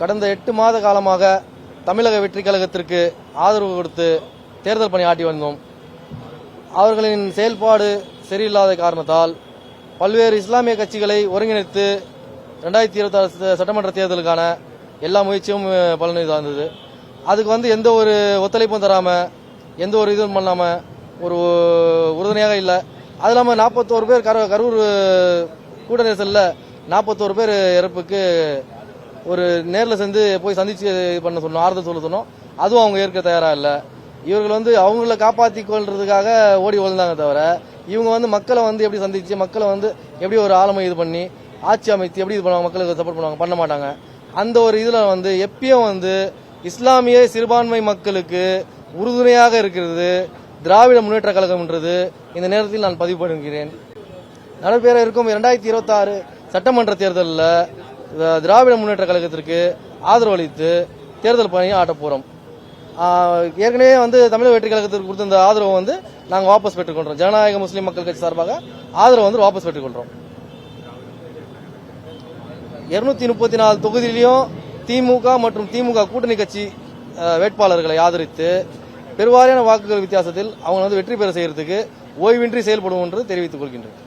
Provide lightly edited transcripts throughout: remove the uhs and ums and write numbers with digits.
கடந்த 8 மாத காலமாக தமிழக வெற்றி கழகத்திற்கு ஆதரவு கொடுத்து தேர்தல் பணி ஆற்றி வந்தோம். அவர்களின் செயல்பாடு சரியில்லாத காரணத்தால் பல்வேறு இஸ்லாமிய கட்சிகளை ஒருங்கிணைத்து 2026 சட்டமன்ற தேர்தலுக்கான எல்லா முயற்சியும் பலனை சார்ந்தது. அதுக்கு எந்த ஒரு ஒத்துழைப்பும் தராம, எந்த ஒரு இதுவும் பண்ணாம, ஒரு உறுதுணையாக இல்லை. அது இல்லாமல் 41 பேர் கரூர் கூட்ட நெரிசலில் 41 பேர் இறப்புக்கு ஒரு நேரில் சேர்ந்து போய் சந்திச்சு பண்ண சொன்னோம், ஆறுதல் சொல்ல சொன்னோம். அதுவும் அவங்க ஏற்க தயாரா இல்லை. இவர்கள் அவங்கள காப்பாற்றி கொள்றதுக்காக ஓடி வந்தாங்க தவிர, இவங்க மக்களை எப்படி சந்திச்சு, மக்களை எப்படி ஒரு ஆளுமை இது பண்ணி ஆட்சி அமைத்து எப்படி இது பண்ணுவாங்க, மக்களுக்கு சப்போர்ட் பண்ணுவாங்க, பண்ண மாட்டாங்க. அந்த ஒரு இதுல எப்பயும் இஸ்லாமிய சிறுபான்மை மக்களுக்கு உறுதுணையாக இருக்கிறது திராவிட முன்னேற்ற கழகம்ன்றது இந்த நேரத்தில் நான் பதிவு பண்ணுகிறேன். நடைபெற இருக்கும் 2026 சட்டமன்ற தேர்தலில் திராவிட முன்னேற்ற கழகத்திற்கு ஆதரவு அளித்து தேர்தல் பணியை ஆட்டப் போறோம். ஏற்கனவே தமிழக வெற்றி கழகத்திற்கு கொடுத்த இந்த ஆதரவு நாங்கள் வாபஸ் பெற்றுக்கொள்றோம். ஜனநாயக முஸ்லீம் மக்கள் கட்சி சார்பாக ஆதரவு வாபஸ் பெற்றுக்கொள்றோம். 234 தொகுதியிலும் திமுக மற்றும் திமுக கூட்டணி கட்சி வேட்பாளர்களை ஆதரித்து பெருவாரியான வாக்குகள் வித்தியாசத்தில் அவங்க வெற்றி பெற செய்யறதுக்கு ஓய்வின்றி செயல்படும் என்று தெரிவித்துக் கொள்கின்றேன்.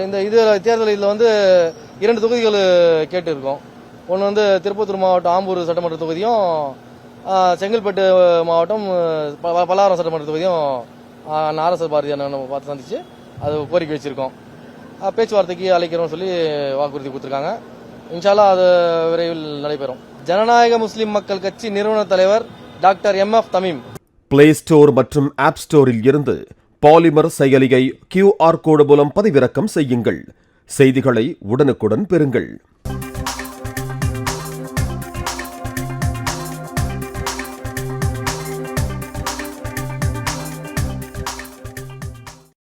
இந்த தேர்தல் இதுல 2 தொகுதிகள் கேட்டு இருக்கோம். ஒன்று திருப்பத்தூர் மாவட்டம் ஆம்பூர் சட்டமன்ற தொகுதியும், செங்கல்பட்டு மாவட்டம் பல்லாவரம் சட்டமன்ற தொகுதியும் ஆர்எஸ்எஸ் பாரதிய பார்த்து சந்திச்சு அது கோரிக்கை வச்சிருக்கோம். பேச்சுவார்த்தைக்கு அழைக்கிறோம்னு சொல்லி வாக்குறுதி கொடுத்திருக்காங்க. இன்ஷால்லா அது விரைவில் நடைபெறும். ஜனநாயக முஸ்லிம் மக்கள் கட்சி நிறுவன தலைவர் doctor MF Tamim. Play store மற்றும் ஆப் ஸ்டோரில் இருந்து பாலிமர் செயலியை QR கோடு மூலம் பதிவிறக்கம் செய்யுங்கள். செய்திகளை உடனுக்குடன் பெறுங்கள்.